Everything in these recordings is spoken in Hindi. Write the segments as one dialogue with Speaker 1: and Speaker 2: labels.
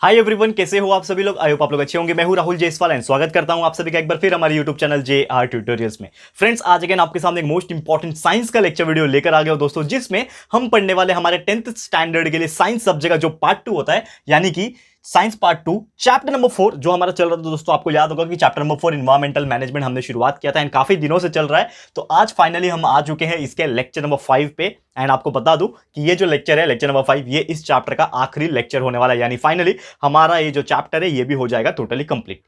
Speaker 1: हाय एवरीवन, कैसे हो आप सभी लोग। आई होप आप लोग अच्छे होंगे। मैं हूं राहुल जायसवाल एंड स्वागत करता हूं आप सभी का एक बार फिर हमारे यूट्यूब चैनल JR ट्यूटोरियल्स में। फ्रेंड्स, आज अगेन आपके सामने एक मोस्ट इंपॉर्टेंट साइंस का लेक्चर वीडियो लेकर आ गया हूं दोस्तों, जिसमें हम पढ़ने वाले हमारे 10th स्टैंडर्ड के लिए साइंस सब्जेक्ट का जो पार्ट 2 होता है, यानी कि साइंस पार्ट 2 चैप्टर नंबर 4 जो हमारा चल रहा था दोस्तों। आपको याद होगा कि चैप्टर नंबर 4 एनवायरमेंटल मैनेजमेंट हमने शुरुआत किया था एंड काफी दिनों से चल रहा है। तो आज फाइनली हम आ चुके हैं इसके लेक्चर नंबर 5 पे। एंड आपको बता दूं कि ये जो लेक्चर है, लेक्चर नंबर 5, ये इस चैप्टर का आखिरी लेक्चर होने वाला है, यानी फाइनली हमारा ये जो चैप्टर है ये भी हो जाएगा टोटली कंप्लीट।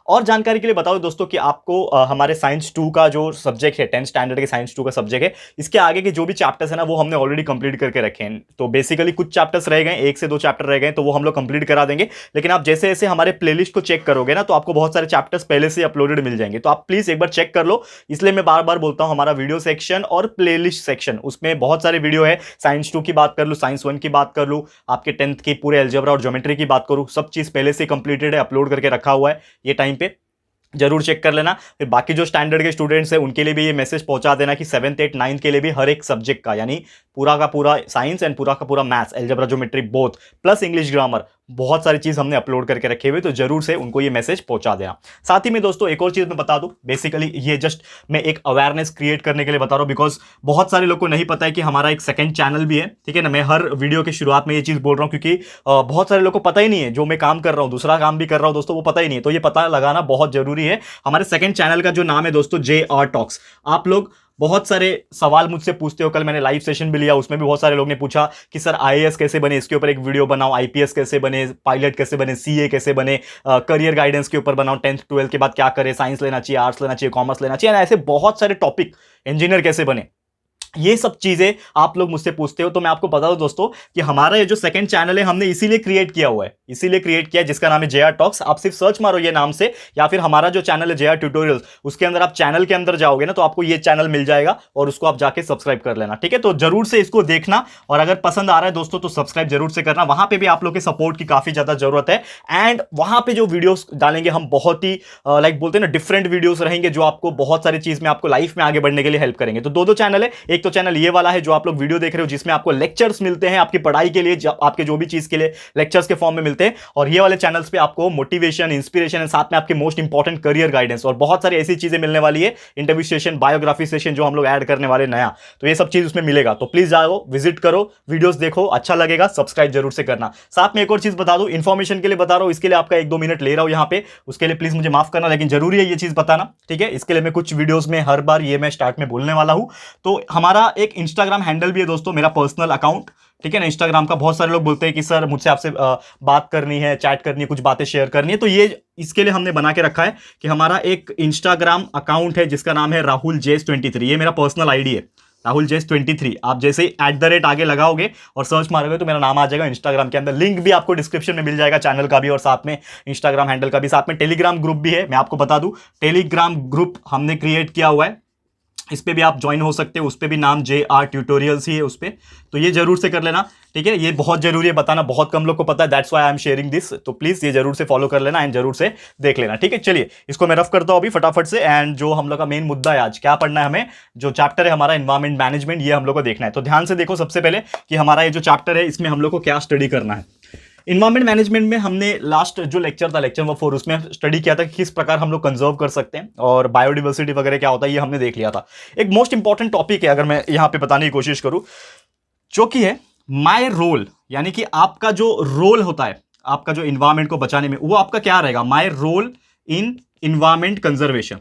Speaker 1: और जानकारी के लिए बताओ दोस्तों कि आपको हमारे साइंस 2 का जो सब्जेक्ट है, 10th स्टैंडर्ड के साइंस 2 का सब्जेक्ट है, इसके आगे के जो भी चैप्टर्स है ना, वो हमने ऑलरेडी कंप्लीट करके रखे हैं। तो बेसिकली कुछ चैप्टर्स रह गए, 1 से 2 चैप्टर रह गए, तो वो हम लोग कंप्लीट करा देंगे। लेकिन आप जैसे जैसे हमारे प्लेलिस्ट को चेक करोगे ना, तो आपको बहुत सारे चैप्टर्स पहले से अपलोडेड मिल जाएंगे। तो आप प्लीज एक बार चेक कर लो। इसलिए मैं बार बार बोलता हूं, हमारा वीडियो सेक्शन और प्लेलिस्ट सेक्शन, उसमें बहुत सारे वीडियो है। साइंस 2 की बात कर लूं, साइंस 1 की बात कर लूं, आपके 10th की पूरे अलजेब्रा और ज्योमेट्री की बात करूं, सब चीज पहले से कंप्लीटेड है, अपलोड करके रखा हुआ है। ये टाइम पे जरूर चेक कर लेना। फिर बाकी जो स्टैंडर्ड के स्टूडेंट्स हैं उनके लिए भी ये मैसेज पहुंचा देना कि 7th 8th 9th के लिए भी हर एक सब्जेक्ट का, यानी पूरा का पूरा साइंस एंड पूरा का पूरा maths, algebra, geometry both plus English grammar, बहुत सारी चीज हमने अपलोड करके रखे हुए, तो जरूर से उनको ये मैसेज पहुंचा देना। साथ ही में दोस्तों एक और चीज मैं बता दूं, बेसिकली ये जस्ट मैं एक अवेयरनेस क्रिएट करने के लिए बता रहा हूं, बिकॉज बहुत सारे लोग को नहीं पता है कि हमारा एक सेकंड चैनल भी है। ठीक है ना, मैं हर वीडियो के शुरुआत में ये चीज बोल रहा हूं, क्योंकि बहुत सारे लोग को पता ही नहीं है। जो मैं काम कर रहा हूं, दूसरा काम भी कर रहा हूं दोस्तों, वो पता ही नहीं है। तो ये पता लगाना बहुत जरूरी है। हमारे सेकंड चैनल का जो नाम है दोस्तों, JR टॉक्स। आप लोग बहुत सारे सवाल मुझसे पूछते हो, कल मैंने लाइव सेशन भी लिया, उसमें भी बहुत सारे लोग ने पूछा कि सर IAS कैसे बने, इसके ऊपर एक वीडियो बनाओ, IPS कैसे बने, पायलट कैसे बने, CA कैसे बने, करियर गाइडेंस के ऊपर बनाओ, 10th 12th के बाद क्या करें, साइंस लेना चाहिए, आर्ट्स लेना चाहिए, कॉमर्स लेना चाहिए, ऐसे बहुत सारे टॉपिक, इंजीनियर कैसे बने, ये सब चीजें आप लोग मुझसे पूछते हो। तो मैं आपको बता दूं दोस्तों कि हमारा ये जो सेकंड चैनल है, हमने इसीलिए क्रिएट किया हुआ है, इसीलिए क्रिएट किया है, जिसका नाम है JR टॉक्स। आप सिर्फ सर्च मारो ये नाम से, या फिर हमारा जो चैनल है JR ट्यूटोरियल्स, उसके अंदर आप चैनल के अंदर जाओगे ना, तो आपको ये चैनल मिल जाएगा और उसको आप जाके सब्सक्राइब कर लेना। ठीक है, तो जरूर से इसको देखना, और अगर पसंद आ रहा है दोस्तों तो सब्सक्राइब जरूर से करना। वहां पर भी आप लोग के सपोर्ट की काफी ज्यादा जरूरत है। एंड वहां पर जो वीडियोस डालेंगे हम, बहुत ही लाइक बोलते हैं ना, डिफरेंट वीडियोस रहेंगे, जो आपको बहुत सारी चीज में आपको लाइफ में आगे बढ़ने के लिए हेल्प करेंगे। तो दो चैनल है, एक तो चैनल ये वाला है जो आप लोग वीडियो देख रहे हो, जिसमें आपको लेक्चर्स मिलते हैं आपकी पढ़ाई के लिए, आपके जो भी चीज के लिए लेक्चर्स के फॉर्म में मिलते हैं, और ये वाले चैनल्स पे आपको मोटिवेशन, इंस्पिरेशन, साथ में आपके मोस्ट इंपॉर्टेंट करियर गाइडेंस और बहुत सारी ऐसी चीजें मिलने वाली है। इंटरव्यू सेशन, बायोग्राफी सेशन जो हम लोग ऐड करने वाले नया, तो ये सब चीज उसमें मिलेगा। तो प्लीज जाओ, विजिट करो, वीडियोस देखो, अच्छा लगेगा, सब्सक्राइब जरूर से करना। साथ में एक और चीज बता दूं, इंफॉर्मेशन के लिए बता रहा हूं, इसके लिए आपका 1-2 मिनट ले रहा हूं यहां पे, उसके लिए प्लीज मुझे माफ करना, लेकिन जरूरी है ये चीज बताना। ठीक है, इसके लिए मैं कुछ वीडियोस में हर बार ये मैं स्टार्ट में बोलने वाला हूं। तो हमारा एक इंस्टाग्राम हैंडल भी है दोस्तों, मेरा पर्सनल अकाउंट, ठीक है ना, इंस्टाग्राम का। बहुत सारे लोग बोलते हैं कि सर मुझसे आपसे बात करनी है, चैट करनी है, कुछ बातें शेयर करनी है, तो ये इसके लिए हमने बना के रखा है कि हमारा एक इंस्टाग्राम अकाउंट है जिसका नाम है राहुल जेस 23। ये मेरा पर्सनल आईडी है, राहुल जेस 23। आप जैसे @ आगे लगाओगे और सर्च मारोगे तो मेरा नाम आ जाएगा इंस्टाग्राम के अंदर। लिंक भी आपको डिस्क्रिप्शन में मिल जाएगा, चैनल का भी और साथ में इंस्टाग्राम हैंडल का भी। साथ में टेलीग्राम ग्रुप भी है, मैं आपको बता दूं, टेलीग्राम ग्रुप हमने क्रिएट किया हुआ है, इस पे भी आप ज्वाइन हो सकते हो। उस पे भी नाम JR ट्यूटोरियल्स ही है उस पे, तो ये जरूर से कर लेना। ठीक है, ये बहुत जरूरी है, बताना बहुत कम लोग को पता है, that's why I am sharing this. तो प्लीज ये जरूर से फॉलो कर लेना एंड जरूर से देख लेना। ठीक है, चलिए इसको मैं रफ करता हूं अभी फटाफट से। एंड जो हम लोग का मेन मुद्दा है आज, क्या पढ़ना है हमें, जो चैप्टर है हमारा एनवायरमेंट मैनेजमेंट, ये हम लोग को देखना है। तो ध्यान से देखो सबसे पहले कि हमारा ये जो चैप्टर है, इसमें हम लोग को क्या स्टडी करना है। इन्वायरमेंट मैनेजमेंट में हमने लास्ट जो लेक्चर था, लेक्चर नंबर 4, उसमें स्टडी किया था कि किस प्रकार हम लोग कंजर्व कर सकते हैं और बायोडिवर्सिटी वगैरह क्या होता है, ये हमने देख लिया था। एक मोस्ट इंपॉर्टेंट टॉपिक है, अगर मैं यहां पे बताने की कोशिश करूं, जो कि है माय रोल, यानी कि आपका जो रोल होता है, आपका जो इन्वायरमेंट को बचाने में, वो आपका क्या रहेगा, my role in environment conservation,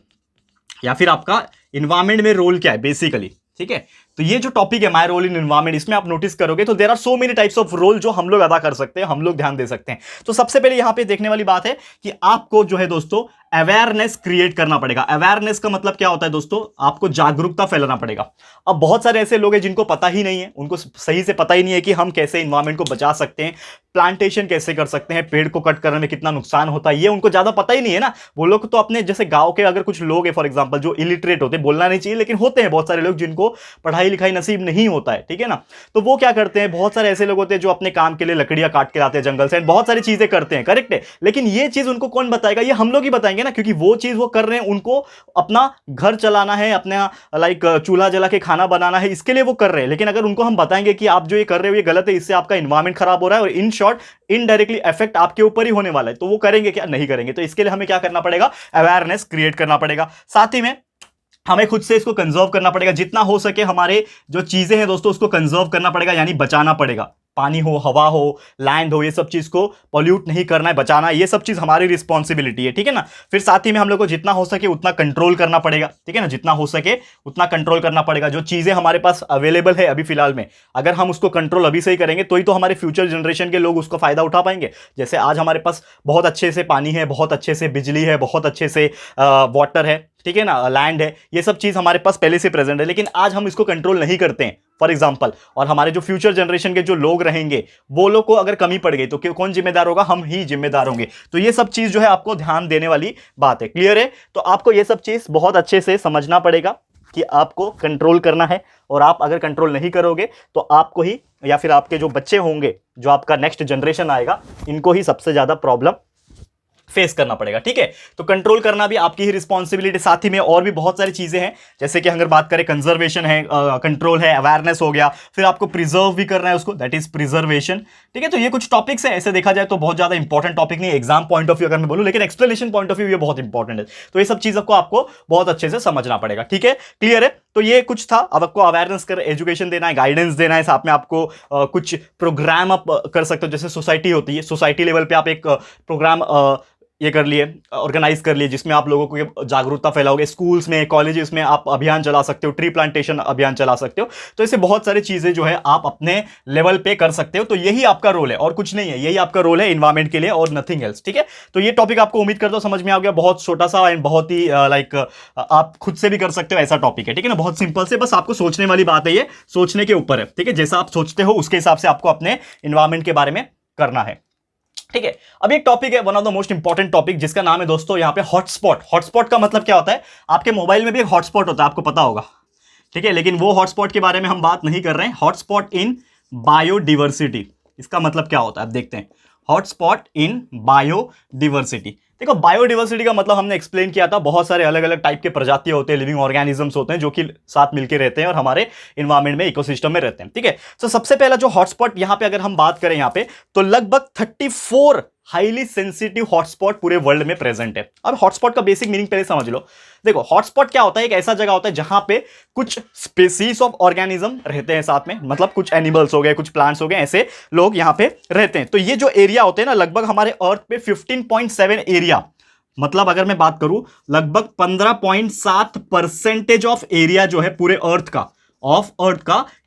Speaker 1: या फिर आपका इन्वायरमेंट में रोल क्या है बेसिकली। ठीक है, तो ये जो टॉपिक है माय रोल इन एनवायरनमेंट, इसमें आप नोटिस करोगे तो there are so many types of role जो हम लोग अदा कर सकते हैं, हम लोग ध्यान दे सकते हैं। तो सबसे पहले यहां पे देखने वाली बात है कि आपको जो है दोस्तों अवेयरनेस क्रिएट करना पड़ेगा। अवेयरनेस का मतलब क्या होता है दोस्तों, आपको जागरूकता फैलाना पड़ेगा। अब बहुत सारे ऐसे लोग हैं जिनको पता ही नहीं है, उनको सही से पता ही नहीं है कि हम कैसे इन्वायरमेंट को बचा सकते हैं, प्लांटेशन कैसे कर सकते हैं, पेड़ को कट करने में कितना नुकसान होता है, ये उनको ज्यादा पता ही नहीं है ना। वो लोग तो अपने जैसे गांव के अगर कुछ लोग हैं फॉर एग्जांपल जो इलिटरेट होते, बोलना नहीं चाहिए लेकिन होते हैं बहुत सारे लोग जिनको पढ़ाई पढ़ाई लिखाई नसीब नहीं होता है, ठीक है ना, तो वो क्या करते हैं, बहुत सारे ऐसे लोग होते हैं जो अपने काम के लिए लकड़ियां काट के लाते हैं जंगल से, बहुत सारी चीजें करते हैं, करेक्ट है, लेकिन ये चीज उनको कौन बताएगा, ये हम लोग ही बताएंगे ना, क्योंकि वो चीज वो कर रहे हैं, उनको अपना घर चलाना है, अपना लाइक चूल्हा जला के खाना बनाना है, इसके लिए वो कर रहे हैं। लेकिन अगर उनको हम बताएंगे कि आप जो ये कर रहे हो ये गलत है, इससे आपका इन्वायरमेंट खराब हो रहा है और इन शॉर्ट इनडायरेक्टली इफेक्ट आपके ऊपर ही होने वाला है, तो वो करेंगे क्या, नहीं करेंगे। तो इसके लिए हमें क्या करना पड़ेगा, अवेयरनेस क्रिएट करना पड़ेगा। साथ ही में हमें खुद से इसको कंजर्व करना पड़ेगा, जितना हो सके हमारे जो चीजें हैं दोस्तों उसको कंजर्व करना पड़ेगा, यानी बचाना पड़ेगा। पानी हो, हवा हो, लैंड हो, ये सब चीज को पॉल्यूट नहीं करना है, बचाना है, ये सब चीज हमारी रिस्पॉन्सिबिलिटी है, ठीक है ना। फिर साथ ही में हम लोग को जितना हो सके उतना कंट्रोल करना पड़ेगा, ठीक है ना, जितना हो सके उतना कंट्रोल करना पड़ेगा। जो चीजें हमारे पास अवेलेबल है अभी फिलहाल में, अगर हम उसको कंट्रोल अभी से ही करेंगे तो ही तो हमारे फ्यूचर जनरेशन के लोग उसका फायदा उठा पाएंगे। जैसे आज हमारे पास बहुत अच्छे से पानी है, बहुत अच्छे से बिजली है, बहुत अच्छे से वाटर है, ठीक है ना, लैंड है, ये सब चीज हमारे पास पहले से प्रेजेंट है, लेकिन आज हम इसको कंट्रोल नहीं करते हैं फॉर एग्जांपल। और हमारे जो फ्यूचर जनरेशन के जो लोग रहेंगे वो लोग को अगर कमी पड़ गई तो कौन जिम्मेदार होगा, हम ही जिम्मेदार होंगे। तो ये सब चीज जो है आपको ध्यान देने वाली बात है, क्लियर है। तो आपको ये सब चीज बहुत अच्छे से समझना पड़ेगा कि आपको कंट्रोल करना है, और आप अगर कंट्रोल नहीं करोगे तो आपको ही या फिर आपके जो बच्चे होंगे, जो आपका नेक्स्ट जनरेशन आएगा, इनको ही सबसे ज्यादा प्रॉब्लम फेस करना पड़ेगा, ठीक है। तो कंट्रोल करना भी आपकी ही रिस्पॉन्सिबिलिटी। साथ ही में और भी बहुत सारी चीजें हैं, जैसे कि अगर बात करें कंजर्वेशन है, कंट्रोल है, अवेयरनेस हो गया, फिर आपको प्रिजर्व भी करना है उसको, दैट इज प्रिजर्वेशन, ठीक है। तो ये कुछ टॉपिक्स है, ऐसे देखा जाए तो बहुत ज्यादा इंपॉर्टेंट टॉपिक नहीं, एग्जाम पॉइंट ऑफ व्यू अगर मैं बोलूं, लेकिन एक्सप्लेनेशन पॉइंट ऑफ व्यू ये बहुत इंपॉर्टेंट है। तो ये सब चीजों को आपको बहुत अच्छे से समझना पड़ेगा, ठीक है, क्लियर है। तो ये कुछ था, अब आपको अवेयरनेस कर एजुकेशन देना है, गाइडेंस देना है, साथ में आपको कुछ प्रोग्राम आप कर सकते हो, जैसे सोसाइटी होती है, सोसाइटी लेवल पे आप एक प्रोग्राम ये कर लिए, ऑर्गेनाइज कर लिए, जिसमें आप लोगों को जागरूकता फैलाओगे। स्कूल्स में, कॉलेजेस में आप अभियान चला सकते हो, ट्री प्लांटेशन अभियान चला सकते हो। तो ऐसे बहुत सारी चीजें जो है आप अपने लेवल पे कर सकते हो। तो यही आपका रोल है और कुछ नहीं है, यही आपका रोल है इन्वायरमेंट के लिए और नथिंग एल्स, ठीक है। तो ये टॉपिक आपको उम्मीद करता हूं समझ में आ गया, बहुत छोटा सा एंड बहुत ही लाइक आप खुद से भी कर सकते हो ऐसा टॉपिक है, ठीक है ना, बहुत सिंपल से, बस आपको सोचने वाली बात है, ये सोचने के ऊपर है, ठीक है। जैसा आप सोचते हो उसके हिसाब से आपको अपने इन्वायरमेंट के बारे में करना है, ठीक है। अब एक टॉपिक है, one of the most important topic, जिसका नाम है दोस्तों यहाँ पे हॉटस्पॉट। हॉटस्पॉट का मतलब क्या होता है, आपके मोबाइल में भी एक हॉटस्पॉट होता है, आपको पता होगा, ठीक है, लेकिन वो हॉटस्पॉट के बारे में हम बात नहीं कर रहे हैं। हॉटस्पॉट इन बायोडिवर्सिटी, इसका मतलब क्या होता है, आप देखते हैं। हॉटस्पॉट इन बायोडिवर्सिटी, देखो बायोडिवर्सिटी का मतलब हमने एक्सप्लेन किया था, बहुत सारे अलग अलग टाइप के प्रजातियां होते हैं, लिविंग ऑर्गेनिजम्स होते हैं जो कि साथ मिलकर रहते हैं और हमारे इन्वायरमेंट में, इकोसिस्टम में रहते हैं, ठीक है। तो सबसे पहला जो हॉटस्पॉट यहां पे अगर हम बात करें यहां पे, तो लगभग 34 हाईली सेंसिटिव हॉटस्पॉट पूरे वर्ल्ड में प्रेजेंट है। अब हॉटस्पॉट का बेसिक मीनिंग पहले समझ लो। देखो हॉटस्पॉट क्या होता है, एक ऐसा जगह होता है जहां पे कुछ स्पीसीज ऑफ ऑर्गेनिज्म रहते हैं साथ में, मतलब कुछ एनिमल्स हो गए, कुछ प्लांट्स हो गए, ऐसे लोग यहां पे रहते हैं। तो ये जो एरिया होते हैं ना, लगभग हमारे अर्थ पे 15.7 एरिया, मतलब अगर मैं बात करूं लगभग 15.7% ऑफ एरिया जो है पूरे अर्थ का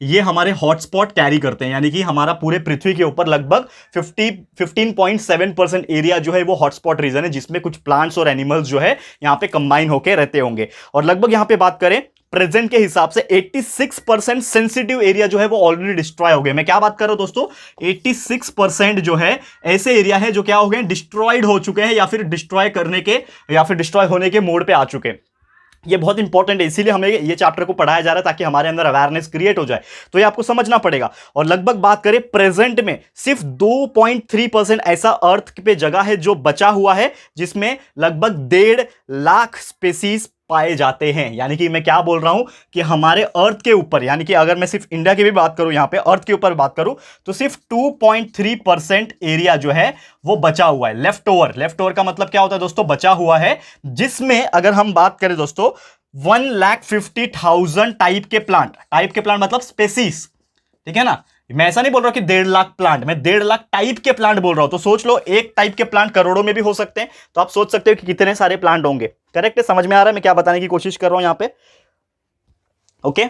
Speaker 1: ये हमारे हॉटस्पॉट कैरी करते हैं। यानी कि हमारा पूरे पृथ्वी के ऊपर लगभग 15.7% एरिया जो है वो हॉटस्पॉट रीजन है, जिसमें कुछ प्लांट्स और एनिमल्स जो है यहां पे कंबाइन होकर रहते होंगे। और लगभग यहां पे बात करें प्रेजेंट के हिसाब से 86% सेंसिटिव एरिया जो है वो ऑलरेडी डिस्ट्रॉय हो गए। मैं क्या बात कर रहा हूं दोस्तों, 86% जो है ऐसे एरिया है जो क्या हो गए, डिस्ट्रॉयड हो चुके हैं, या फिर डिस्ट्रॉय करने के या फिर डिस्ट्रॉय होने के मोड पे आ चुके हैं। ये बहुत इंपॉर्टेंट है, इसीलिए हमें ये चैप्टर को पढ़ाया जा रहा है ताकि हमारे अंदर अवेयरनेस क्रिएट हो जाए। तो ये आपको समझना पड़ेगा। और लगभग बात करें प्रेजेंट में सिर्फ 2.3% ऐसा अर्थ पे जगह है जो बचा हुआ है, जिसमें लगभग 1.5 लाख स्पेसीज पाए जाते हैं। यानी कि मैं क्या बोल रहा हूं कि हमारे अर्थ के ऊपर, यानी कि अगर मैं सिर्फ इंडिया की भी बात करूं, यहां पे अर्थ के ऊपर बात करूं, तो सिर्फ 2.3% एरिया जो है वो बचा हुआ है, लेफ्ट ओवर का मतलब क्या होता है दोस्तों, बचा हुआ है, जिसमें अगर हम बात करें दोस्तों 1,50,000 टाइप के प्लांट मतलब स्पेसीज, ठीक है ना। मैं ऐसा नहीं बोल रहा कि 1.5 लाख प्लांट, मैं 1.5 लाख टाइप के प्लांट बोल रहा हूं। तो सोच लो एक टाइप के प्लांट करोड़ों में भी हो सकते हैं, तो आप सोच सकते हो कि कितने सारे प्लांट होंगे। करेक्ट है, समझ में आ रहा है मैं क्या बताने की कोशिश कर रहा हूं यहां पे, ओके।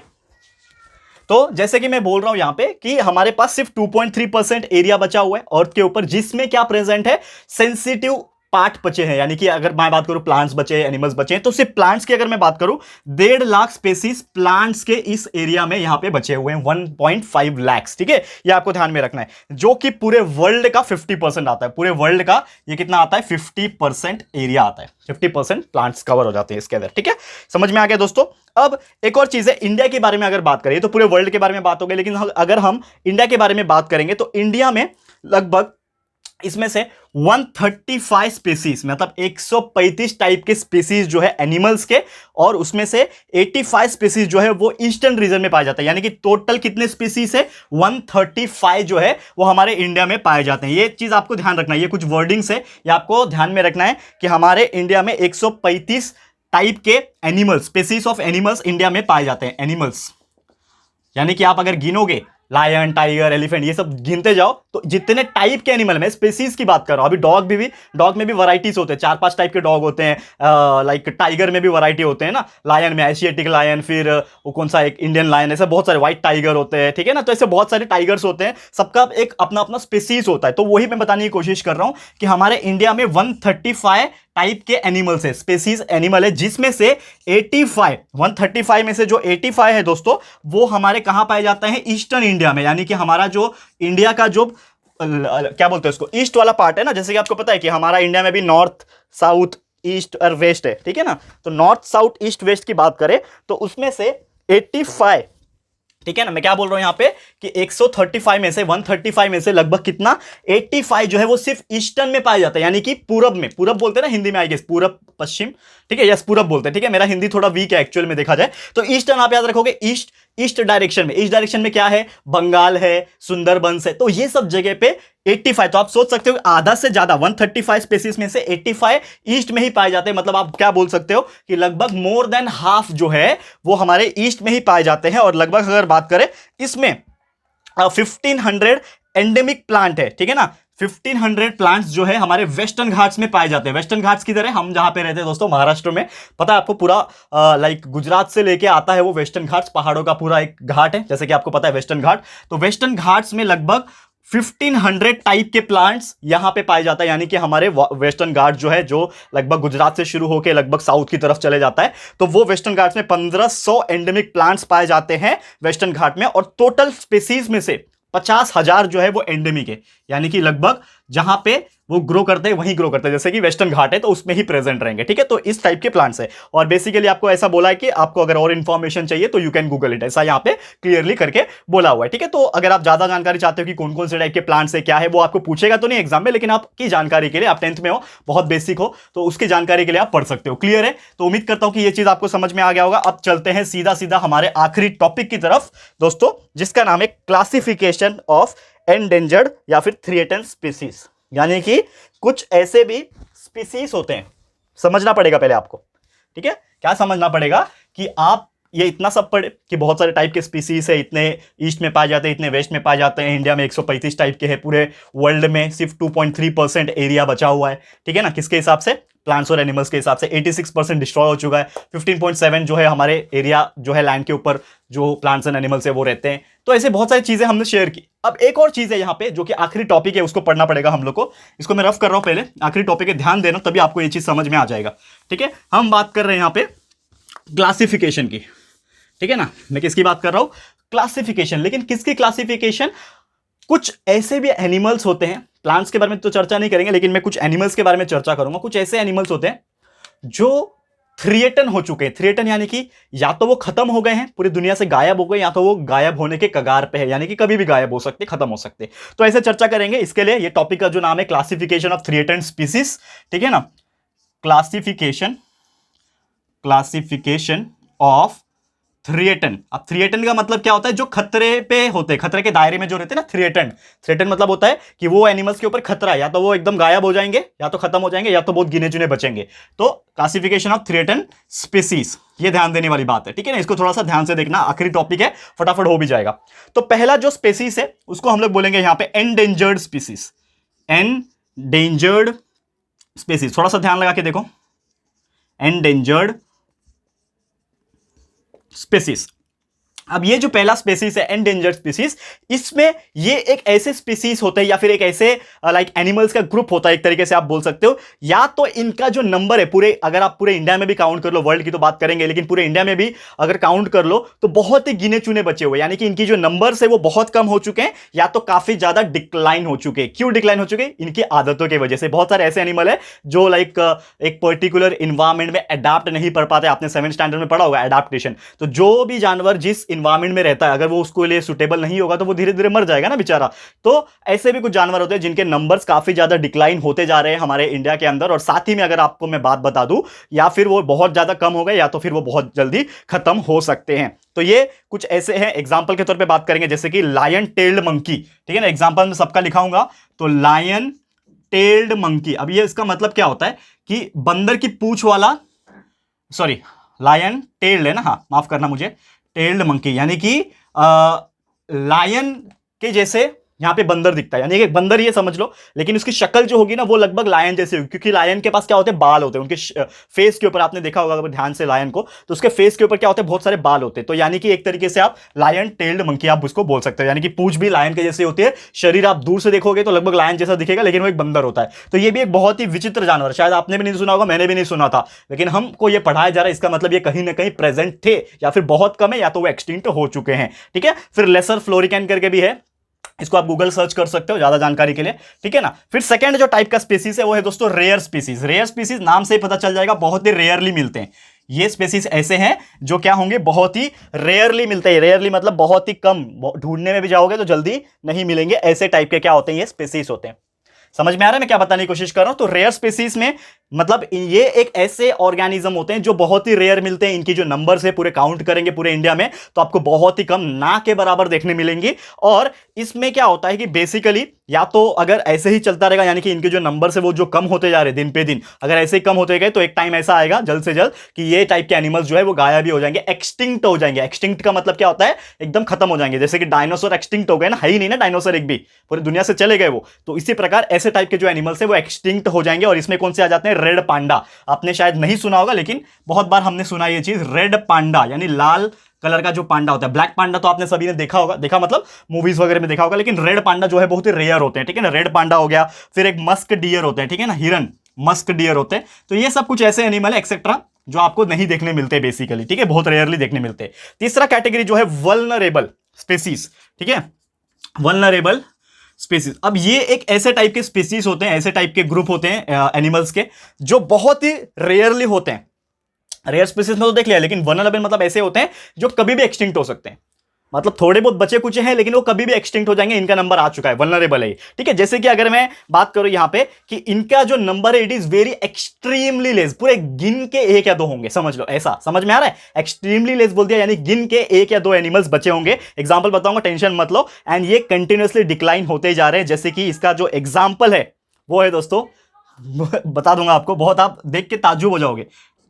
Speaker 1: तो जैसे कि मैं बोल रहा हूं यहां पे कि हमारे पास सिर्फ 2.3% एरिया बचा हुआ है अर्थ के ऊपर, जिसमें क्या प्रेजेंट है, सेंसिटिव पार्ट बचे हैं, यानी कि अगर मैं बात करूं प्लांट्स बचे, एनिमल्स बचे हैं, तो सिर्फ प्लांट्स की अगर मैं बात करूं 1.5 लाख स्पेसीज प्लांट्स के इस एरिया में यहां पे बचे हुए हैं, 1.5 लाख। ठीक है, ये आपको ध्यान में रखना है, जो कि पूरे वर्ल्ड का 50% आता है। पूरे वर्ल्ड का ये कितना आता है, 50% एरिया आता है, 50% प्लांट्स कवर हो जाते हैं इसके अंदर। ठीक है, समझ में आ गया दोस्तों। अब एक और चीज है, इंडिया के बारे में अगर बात करें तो पूरे वर्ल्ड के बारे में बात हो गई, लेकिन अगर हम इंडिया के बारे में बात करेंगे तो इंडिया में लगभग इसमें से 135 स्पीसीज, मतलब 135 टाइप के स्पीसीज जो है एनिमल्स के, और उसमें से 85 स्पीसीज जो है वो ईस्टर्न रीजन में पाया जाता है। यानी कि टोटल कितने स्पीसीज है, 135 जो है वो हमारे इंडिया में पाए जाते हैं। ये चीज आपको ध्यान रखना है, ये कुछ वर्डिंग्स है, ये आपको ध्यान में रखना है कि हमारे इंडिया में 135 टाइप के animals, species of animals India में पाए जाते हैं। एनिमल्स यानी कि आप अगर गिनोगे लायन, टाइगर, एलिफेंट, ये सब गिनते जाओ तो जितने टाइप के एनिमल में, स्पीसीज की बात कर रहा हूं। अभी डॉग में भी वैरायटीज होते हैं, 4-5 टाइप के डॉग होते हैं। लाइक टाइगर में भी वैरायटी होते हैं ना, लायन में एशियाटिक लायन, फिर वो कौन सा एक इंडियन लायन, ऐसे बहुत सारे व्हाइट टाइगर होते हैं। ठीक है ना, तो ऐसे बहुत सारे टाइगर्स होते हैं, सबका एक अपना अपना स्पीसीज होता है। तो वही मैं बताने की कोशिश कर रहा हूं कि हमारे इंडिया में 135 टाइप के एनिमल्स है, स्पीसीज एनिमल है, जिसमें से 85, 135 में से जो 85 है दोस्तों, वो हमारे कहां पाए जाते हैं, ईस्टर्न इंडिया में। यानी कि हमारा जो इंडिया का जो क्या बोलते हैं उसको, ईस्ट वाला पार्ट है ना, जैसे कि आपको पता है कि हमारा इंडिया में भी नॉर्थ, साउथ, ईस्ट और वेस्ट है। ठीक है ना, तो नॉर्थ, साउथ, ईस्ट, वेस्ट की बात करें तो उसमें से 85, ठीक है ना, मैं क्या बोल रहा हूं यहां पे कि 135 में से, 135 में से लगभग कितना, 85 जो है वो सिर्फ ईस्टर्न में पाया जाता है, यानी कि पूरब में। पूरब बोलते हैं ना हिंदी में, आई गेस पूरब पश्चिम, ठीक है, यस पूरब बोलते हैं। ठीक है, मेरा हिंदी थोड़ा वीक है एक्चुअल में देखा जाए तो। ईस्टर्न आप याद रखोगे, ईस्ट, ईस्ट डायरेक्शन में, ईस्ट डायरेक्शन में क्या है, बंगाल है, सुंदरबंस है, तो ये सब जगह पे 85, तो आप सोच सकते हो आधा से ज्यादा, 135 स्पीसीज में से 85 ईस्ट में ही पाए जाते हैं। मतलब आप क्या बोल सकते हो कि लगभग मोर देन हाफ जो है वो हमारे ईस्ट में ही पाए जाते हैं। और लगभग अगर बात करें इसमें 1500 एंडेमिक प्लांट है। ठीक है ना, 1500 प्लांट्स जो है हमारे वेस्टर्न घाट्स में पाए जाते हैं। वेस्टर्न घाट्स किधर है, हम जहां पे रहते हैं दोस्तों, महाराष्ट्र में। पता है आपको, पूरा लाइक गुजरात से लेके आता है वो वेस्टर्न घाट्स, पहाड़ों का पूरा एक घाट है, जैसे कि आपको पता है वेस्टर्न घाट। तो वेस्टर्न घाट्स में लगभग 1500 टाइप के प्लांट्स यहां पे पाए जाता है। यानी कि हमारे वेस्टर्न घाट जो है, जो लगभग गुजरात से शुरू होकर लगभग साउथ की तरफ चले जाता है, तो वो वेस्टर्न घाट्स में 1500 एंडेमिक प्लांट्स पाए जाते हैं वेस्टर्न घाट में। और टोटल स्पीसीज में से 50,000 जो है वो एंडेमिक है, यानी कि लगभग जहां पे वो ग्रो करते हैं वहीं ग्रो करते हैं, जैसे कि वेस्टर्न घाट है तो उसमें ही प्रेजेंट रहेंगे। ठीक है, तो इस टाइप के प्लांट्स है। और बेसिकली आपको ऐसा बोला है कि आपको अगर और इंफॉर्मेशन चाहिए तो यू कैन गूगल इट, ऐसा यहां पे क्लियरली करके बोला हुआ है। ठीक है, तो अगर आप ज्यादा जानकारी चाहते हो कि कौन कौन से टाइप के प्लांट्स है, क्या है, वो आपको पूछेगा तो नहीं एग्जाम में, लेकिन आपकी जानकारी के लिए, आप 10th में हो, बहुत बेसिक हो, तो उसकी जानकारी के लिए आप पढ़ सकते हो। क्लियर है, तो उम्मीद करता हूं कि ये चीज आपको समझ में आ गया होगा। अब चलते हैं सीधा सीधा हमारे आखिरी टॉपिक की तरफ दोस्तों, जिसका नाम है क्लासिफिकेशन ऑफ एंडेंजर्ड या फिर थ्रेटेंड स्पीसीज। यानी कि कुछ ऐसे भी स्पीसीज होते हैं, समझना पड़ेगा पहले आपको। ठीक है, क्या समझना पड़ेगा कि आप ये इतना सब पढ़े कि बहुत सारे टाइप के स्पीसीज है, इतने ईस्ट में पाए जाते हैं, इतने वेस्ट में पाए जाते हैं। इंडिया में 135 टाइप के हैं, पूरे वर्ल्ड में सिर्फ 2.3% एरिया बचा हुआ है। ठीक है ना, किसके हिसाब से, प्लांट्स और एनिमल्स के हिसाब से 86% डिस्ट्रॉय हो चुका है। 15.7 जो है हमारे एरिया जो है लैंड के ऊपर, जो प्लांट्स एंड एनिमल्स है वो रहते हैं। तो ऐसे बहुत सारी चीजें हमने शेयर की। अब एक और चीज है यहाँ पे जो कि आखिरी टॉपिक है, उसको पढ़ना पड़ेगा हम लोग को। इसको मैं रफ कर रहा हूं पहले, आखिरी टॉपिक है, ध्यान देना, तभी आपको ये चीज समझ में आ जाएगा। ठीक है, हम बात कर रहे हैं यहाँ पे क्लासिफिकेशन की। ठीक है ना, मैं किसकी बात कर रहा हूं, क्लासिफिकेशन। लेकिन किसकी क्लासिफिकेशन, कुछ ऐसे भी एनिमल्स होते हैं, प्लांट्स के बारे में तो चर्चा नहीं करेंगे, लेकिन मैं कुछ एनिमल्स के बारे में चर्चा करूंगा। कुछ ऐसे एनिमल्स होते हैं जो थ्रेटन हो चुके हैं। थ्रेटन यानी कि या तो वो खत्म हो गए हैं, पूरी दुनिया से गायब हो गए, या तो वो गायब होने के कगार पे है, यानी कि कभी भी गायब हो सकते, खत्म हो सकते। तो ऐसे चर्चा करेंगे। इसके लिए ये टॉपिक का जो नाम है क्लासिफिकेशन ऑफ थ्रेटन्ड स्पीसीज। ठीक है ना, क्लासिफिकेशन ऑफ थ्रेटन। अब थ्रेटन का मतलब क्या होता है, जो खतरे पे होते हैं, खतरे के दायरे में जो रहते हैं ना, थ्रेटन मतलब होता है कि वो एनिमल्स के ऊपर खतरा है, या तो वो एकदम गायब हो जाएंगे, या तो खत्म हो जाएंगे, या तो बहुत गिने चुने बचेंगे। तो क्लासिफिकेशन ऑफ थ्रेटन स्पीसीज, ये ध्यान देने वाली बात है। ठीक है ना, इसको थोड़ा सा ध्यान से देखना, आखिरी टॉपिक है, फटाफट हो भी जाएगा। तो पहला जो स्पीसीज है उसको हम लोग बोलेंगे यहां पे एंडेंजर्ड स्पीसीज। एंडेंजर्ड स्पीसीज, थोड़ा सा ध्यान लगा के देखो, एंडेंजर्ड स्पीसीज। अब ये जो पहला स्पीसीज है एंडेंजर्ड स्पीसीज, इसमें ये एक ऐसे स्पीसीज होते हैं या फिर एक ऐसे लाइक एनिमल्स का ग्रुप होता है, एक तरीके से आप बोल सकते हो। या तो इनका जो नंबर है पूरे, अगर आप पूरे इंडिया में भी काउंट कर लो, वर्ल्ड की तो बात करेंगे लेकिन पूरे इंडिया में भी अगर काउंट कर लो तो बहुत ही गिने चुने बचे हुए, यानी कि इनकी जो नंबर्स है वो बहुत कम हो चुके हैं या तो काफी ज्यादा डिक्लाइन हो चुके हैं। क्यों डिक्लाइन हो चुके हैं? इनकी आदतों की वजह से। बहुत सारे ऐसे एनिमल है जो लाइक एक पर्टिकुलर इन्वायरमेंट में अडाप्ट नहीं कर पाते। आपने 7th स्टैंडर्ड में पढ़ा होगा एडाप्टेशन। तो जो भी जानवर जिस इन्वायरमेंट में रहता है, अगर वो उसके लिए सुटेबल नहीं होगा तो वो धीरे धीरे मर जाएगा ना बेचारा। तो ऐसे भी कुछ जानवर होते हैं जिनके नंबर्स काफी ज्यादा डिक्लाइन होते जा रहे हैं हमारे इंडिया के अंदर। और साथ ही में अगर आपको मैं बात बता दूं, या फिर वो बहुत ज्यादा कम हो गए या तो फिर वो बहुत जल्दी खत्म हो सकते हैं। तो ये कुछ ऐसे हैं, एग्जाम्पल के तौर पे बात करेंगे जैसे कि लायन टेल्ड मंकी। ठीक है ना, एग्जाम्पल में सबका लिखाऊंगा। तो लायन टेल्ड मंकी, अब ये इसका मतलब क्या होता है कि बंदर की पूंछ वाला, सॉरी लायन टेल्ड है ना, हाँ माफ करना मुझे, टेल्ड मंकी यानी कि लायन के जैसे यहां पे बंदर दिखता है, यानी कि एक बंदर ये समझ लो, लेकिन उसकी शक्ल जो होगी ना वो लगभग लायन जैसी होगी, क्योंकि लायन के पास क्या होते हैं, बाल होते हैं उनके फेस के ऊपर। आपने देखा होगा अगर ध्यान से लायन को, तो उसके फेस के ऊपर क्या होते हैं, बहुत सारे बाल होते हैं। तो यानी कि एक तरीके से आप लायन टेल्ड मंकी आप उसको बोल सकते हो, यानी कि पूंछ भी लायन के जैसी होती है, शरीर आप दूर से देखोगे तो लगभग लायन जैसा दिखेगा, लेकिन वो एक बंदर होता है। तो ये भी एक बहुत ही विचित्र जानवर, शायद आपने भी नहीं सुना होगा, मैंने भी नहीं सुना था, लेकिन हमको ये पढ़ाया जा रहा है। इसका मतलब ये कहीं ना कहीं प्रेजेंट थे या फिर बहुत कम है या तो वो एक्सटिंक्ट हो चुके हैं। ठीक है, फिर लेसर फ्लोरिकैन करके भी है, इसको आप गूगल सर्च कर सकते हो ज्यादा जानकारी के लिए। ठीक है ना। फिर सेकंड जो टाइप का स्पीसीज है वो है दोस्तों रेयर स्पीसीज। रेयर स्पीसीज नाम से ही पता चल जाएगा, बहुत ही रेयरली मिलते हैं। ये स्पीसीज ऐसे हैं जो क्या होंगे, बहुत ही रेयरली मिलते हैं। रेयरली मतलब बहुत ही कम, ढूंढने में भी जाओगे तो जल्दी नहीं मिलेंगे। ऐसे टाइप के क्या होते हैं, ये स्पीसीज होते हैं। समझ में आ रहा है मैं क्या बताने की कोशिश कर रहा हूं? तो रेयर स्पीसीज में मतलब ये एक ऐसे ऑर्गेनिज्म होते हैं जो बहुत ही रेयर मिलते हैं। इनकी जो नंबर्स है पूरे काउंट करेंगे पूरे इंडिया में तो आपको बहुत ही कम, ना के बराबर देखने मिलेंगी। और इसमें क्या होता है कि बेसिकली या तो अगर ऐसे ही चलता रहेगा, यानी कि इनके जो नंबर्स है वो जो कम होते जा रहे हैं दिन पे दिन, अगर ऐसे ही कम होते गए तो एक टाइम ऐसा आएगा जल्द से जल्द कि ये टाइप के एनिमल्स जो है वो गायब भी हो जाएंगे, एक्सटिंक्ट हो जाएंगे। एक्सटिंक्ट का मतलब क्या होता है, एकदम खत्म हो जाएंगे। जैसे कि डायनासोर एक्सटिंक्ट हो गए ना, है ही नहीं ना डायनासोर एक भी, पूरी दुनिया से चले गए वो। तो इसी प्रकार ऐसे टाइप के जो एनिमल्स है वो एक्सटिंक्ट हो जाएंगे। और इसमें कौन से आ जाते हैं, रेड पांडा। आपने शायद नहीं सुना होगा लेकिन बहुत बार हमने सुना ये चीज, रेड पांडा यानी लाल कलर का जो पांडा होता है। ब्लैक पांडा तो आपने सभी ने देखा होगा, देखा मतलब मूवीज वगैरह में देखा होगा, लेकिन रेड पांडा जो है बहुत ही रेयर होते हैं। ठीक है ना, रेड पांडा हो गया। फिर एक मस्क डियर होते हैं, ठीक है ना, हिरन मस्क डियर होते हैं। तो ये सब कुछ ऐसे एनिमल एक्सेट्रा जो आपको नहीं देखने मिलते बेसिकली। ठीक है, बहुत रेयरली देखने मिलते हैं। तीसरा कैटेगरी जो है वल्नरेबल स्पीसीज। ठीक है, वल्नरेबल स्पीसीज। अब ये एक ऐसे टाइप के स्पीसीज होते हैं, ऐसे टाइप के ग्रुप होते हैं एनिमल्स के जो बहुत ही रेयरली होते हैं। रेयर स्पीसीज में तो देख लिया, लेकिन वल्नरेबल मतलब ऐसे होते हैं जो कभी भी एक्सटिंक्ट हो सकते हैं। मतलब थोड़े बहुत बचे कुछ हैं लेकिन वो कभी भी एक्सटिंक्ट हो जाएंगे, इनका नंबर आ चुका है, वल्नरेबल है। ठीक है, जैसे कि अगर मैं बात करूं यहां पे कि इनका जो नंबर है it is very extremely less, पूरे गिन के 1 या 2 होंगे, समझ लो। ऐसा समझ में आ रहा है, एक्सट्रीमली लेस बोल दिया यानी गिन के 1 या 2 एनिमल्स बचे होंगे। एग्जांपल बताऊंगा, टेंशन मत लो। एंड ये कंटिन्यूअसली डिक्लाइन होते जा रहे हैं। जैसे कि इसका जो एग्जाम्पल है वो है दोस्तों, बता दूंगा आपको, बहुत आप देख के ताज्जुब हो जाओगे।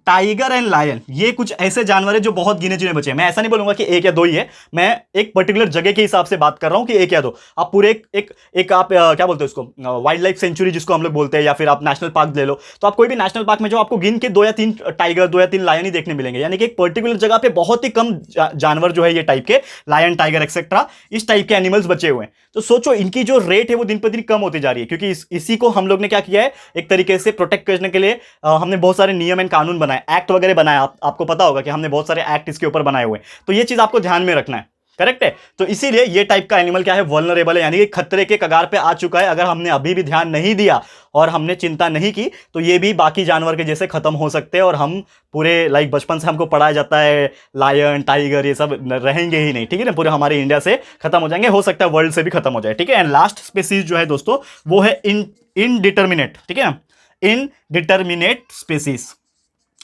Speaker 1: टाइगर एंड लायन, ये कुछ ऐसे जानवर है जो बहुत गिने चुने बचे हैं। मैं ऐसा नहीं बोलूंगा कि 1 या 2 ही है, मैं एक पर्टिकुलर जगह के हिसाब से बात कर रहा हूं कि 1 या 2। आप पूरे एक आप क्या बोलते हैं उसको, वाइल्ड लाइफ सेंचुरी जिसको हम लोग बोलते हैं, या फिर आप नेशनल पार्क ले लो, तो आप कोई भी नेशनल पार्क में जो आपको गिन के 2 या 3 टाइगर, 2 या 3 लायन ही देखने मिलेंगे। यानी कि एक पर्टिकुलर जगह पे बहुत ही कम जानवर जो है ये टाइप के लायन, टाइगर एक्सेट्रा इस टाइप के एनिमल्स बचे हुए हैं। तो सोचो इनकी जो रेट है वो दिन पर दिन कम होती जा रही है, क्योंकि इसी को हम लोग ने क्या किया है, एक तरीके से प्रोटेक्ट करने के लिए हमने बहुत सारे नियम एंड कानून बनाए, एक्ट वगैरह बनाए। आपको पता होगा कि हमने बहुत सारे एक्ट इसके ऊपर बनाए हुए हैं। तो ये चीज आपको ध्यान में रखना है, करेक्ट है। तो इसीलिए ये टाइप का एनिमल क्या है, वल्नरेबल है, यानी कि खतरे के कगार पे आ चुका है। अगर हमने अभी भी ध्यान नहीं दिया और हमने चिंता नहीं की तो ये भी बाकी जानवर के जैसे खत्म हो सकते हैं। और हम पूरे लाइक बचपन से हमको पढ़ाया जाता है लायन, टाइगर ये सब रहेंगे ही नहीं। ठीक है ना, पूरे हमारे इंडिया से खत्म हो जाएंगे, हो सकता है वर्ल्ड से भी खत्म हो जाए। ठीक है, एंड लास्ट स्पीसीज जो है दोस्तों वो है इनडिटर्मिनेट। ठीक है ना, इनडिटर्मिनेट स्पीसीज,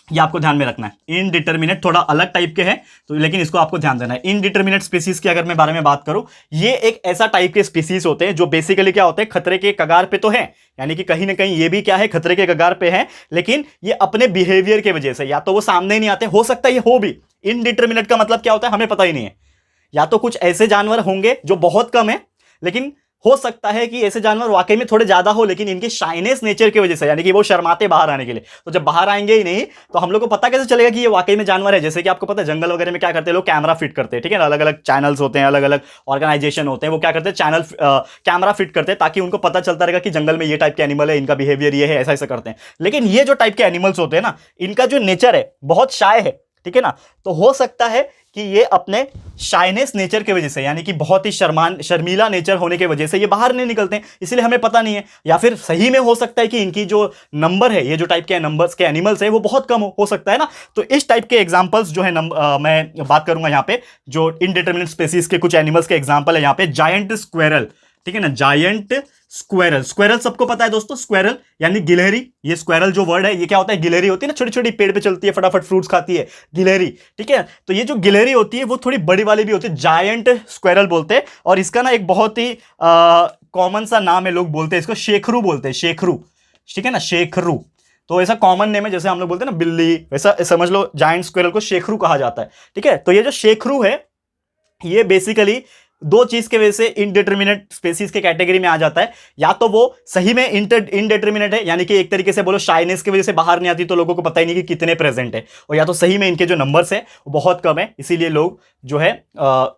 Speaker 1: ये आपको ध्यान में रखना है। इनडिटर्मिनेट थोड़ा अलग टाइप के हैं तो, लेकिन इसको आपको ध्यान देना है। इनडिटर्मिनेट स्पीसीज की अगर मैं बारे में बात करूं, ये एक ऐसा टाइप के स्पीसीज होते हैं जो बेसिकली क्या होते हैं, खतरे के कगार पे तो हैं, यानी कि कहीं ना कहीं ये भी क्या है, खतरे के कगार पे हैं, लेकिन ये अपने बिहेवियर की वजह से या तो वो सामने ही नहीं आते, हो सकता है ये हो भी। इनडिटर्मिनेट का मतलब क्या होता है हमें पता ही नहीं है। या तो कुछ ऐसे जानवर होंगे जो बहुत कम है लेकिन हो सकता है कि ऐसे जानवर वाकई में थोड़े ज्यादा हो, लेकिन इनके शाइनेस नेचर की वजह से, यानी कि वो शर्माते बाहर आने के लिए, तो जब बाहर आएंगे ही नहीं तो हम लोग को पता कैसे चलेगा कि ये वाकई में जानवर है। जैसे कि आपको पता है जंगल वगैरह में क्या करते हैं लोग, कैमरा फिट करते हैं, ठीक है ना, अलग अलग चैनल्स होते हैं, अलग अलग ऑर्गेनाइजेशन होते हैं, वो क्या करते हैं चैनल कैमरा फिट करते हैं ताकि उनको पता चलता रहेगा कि जंगल में ये टाइप के एनिमल है, इनका बिहेवियर ये है, ऐसा ऐसा करते हैं। लेकिन ये जो टाइप के एनिमल्स होते हैं ना, इनका जो नेचर है बहुत शाय है, ठीक है ना। तो हो सकता है कि ये अपने शाइनेस नेचर की वजह से, यानी कि बहुत ही शर्मीला नेचर होने की वजह से ये बाहर नहीं निकलते हैं, इसलिए हमें पता नहीं है। या फिर सही में हो सकता है कि इनकी जो नंबर है, ये जो टाइप के नंबर्स के एनिमल्स है वो बहुत कम हो सकता है ना। तो इस टाइप के एग्जांपल्स जो है मैं बात करूंगा यहाँ पे, जो इनडिटरमिनेट स्पेसीज के कुछ एनिमल्स के एग्जांपल है यहाँ पे। जायंट स्क्वेरल, ठीक है ना, जायंट स्क्वेरल। स्क्वेरल सबको पता है दोस्तों, स्क्वेरल यानी गिलहरी। ये स्क्वेरल जो वर्ड है ये क्या होता है, गिलहरी होती है ना, छोटी छोटी पेड़ पे चलती है, फटाफट फ्रूट्स खाती है, गिलहरी, ठीक है। तो ये जो गिलहरी होती है वो थोड़ी बड़ी वाली भी होती है, जायंट स्क्वेरल बोलते हैं। और इसका ना एक बहुत ही कॉमन सा नाम है, लोग बोलते हैं इसको शेखरू बोलते हैं, शेखरू, ठीक है ना, शेखरू। तो ऐसा कॉमन नेम है, जैसे हम लोग बोलते हैं ना बिल्ली, वैसा समझ लो जायंट स्क्वेरल को शेखरू कहा जाता है, ठीक है। तो ये जो शेखरू है ये बेसिकली दो चीज के वजह से इनडिटरमिनेट स्पेसीज के कैटेगरी में आ जाता है। या तो वो सही में इनडिटरमिनेट है, यानी कि एक तरीके से बोलो शाइनेस की वजह से बाहर नहीं आती, तो लोगों को पता ही नहीं कि कितने प्रेजेंट है। और या तो सही में इनके जो नंबर्स है वो बहुत कम है, इसीलिए लोग जो है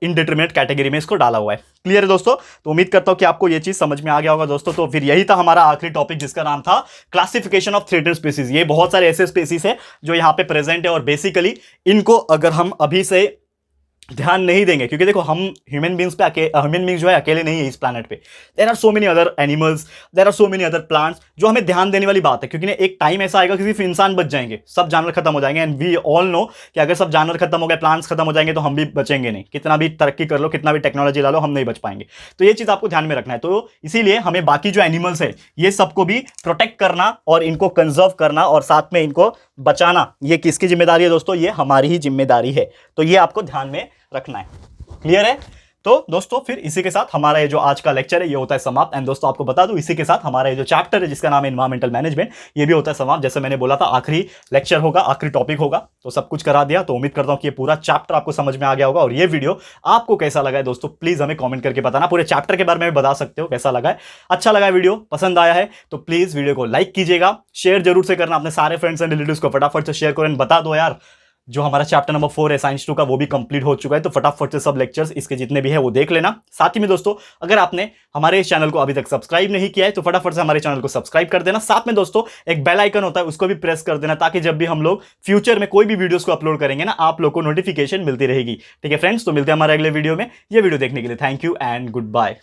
Speaker 1: इनडिटरमिनेट कैटेगरी में इसको डाला हुआ है। क्लियर है दोस्तों? तो उम्मीद करता हूं कि आपको ये चीज समझ में आ गया होगा दोस्तों। तो फिर यही था हमारा आखिरी टॉपिक, जिसका नाम था क्लासिफिकेशन ऑफ थ्रेटेड स्पीसीज। ये बहुत सारे ऐसे स्पीसीज है जो यहाँ पे प्रेजेंट है, और बेसिकली इनको अगर हम अभी से ध्यान नहीं देंगे, क्योंकि देखो हम ह्यूमन बींग्स पे ह्यूमन बींग्स जो है अकेले नहीं है इस प्लैनेट पे। There are so many other animals, there are so many other plants, जो हमें ध्यान देने वाली बात है। क्योंकि एक टाइम ऐसा आएगा कि सिर्फ इंसान बच जाएंगे, सब जानवर खत्म हो जाएंगे। एंड वी ऑल नो कि अगर सब जानवर खत्म हो गए, प्लांट्स खत्म हो जाएंगे, तो हम भी बचेंगे नहीं। कितना भी तरक्की कर लो, कितना भी टेक्नोलॉजी ला लो, हम नहीं बच पाएंगे। तो ये चीज आपको ध्यान में रखना है। तो इसीलिए हमें बाकी जो एनिमल्स है ये सबको भी प्रोटेक्ट करना और इनको कंजर्व करना और साथ में इनको बचाना, ये किसकी जिम्मेदारी है दोस्तों? ये हमारी ही जिम्मेदारी है। तो ये आपको ध्यान में रखना है। क्लियर है? तो दोस्तों फिर इसी के साथ हमारा ये जो आज का लेक्चर है ये होता है समाप्त। एंड दोस्तों आपको बता दूं, इसी के साथ हमारा ये जो चैप्टर है जिसका नाम है एनवायरमेंटल मैनेजमेंट, ये भी होता है समाप्त। जैसे मैंने बोला था आखिरी लेक्चर होगा, आखिरी टॉपिक होगा, तो सब कुछ करा दिया। तो उम्मीद करता हूं कि ये पूरा चैप्टर आपको समझ में आ गया होगा। और ये वीडियो आपको कैसा लगा है दोस्तों, प्लीज हमें कॉमेंट करके बताना। पूरे चैप्टर के बारे में बता सकते हो कैसा लगा है। अच्छा लगा है वीडियो, पसंद आया है तो प्लीज वीडियो को लाइक कीजिएगा, शेयर जरूर से करना अपने सारे फ्रेंड्स एंड रिलेटिव्स को, फटाफट से शेयर करें। बता दो यार, जो हमारा चैप्टर नंबर 4 है साइंस 2 का, वो भी कंप्लीट हो चुका है। तो फटाफट से सब लेक्चर्स इसके जितने भी है वो देख लेना। साथ ही में दोस्तों अगर आपने हमारे इस चैनल को अभी तक सब्सक्राइब नहीं किया है तो फटाफट से हमारे चैनल को सब्सक्राइब कर देना। साथ में दोस्तों एक बेल आइकन होता है, उसको भी प्रेस कर देना, ताकि जब भी हम लोग फ्यूचर में कोई भी वीडियोस को अपलोड करेंगे ना, आप लोग को नोटिफिकेशन मिलती रहेगी। ठीक है फ्रेंड्स, तो मिलते हैं हमारे अगले वीडियो में। ये वीडियो देखने के लिए thank you and good bye.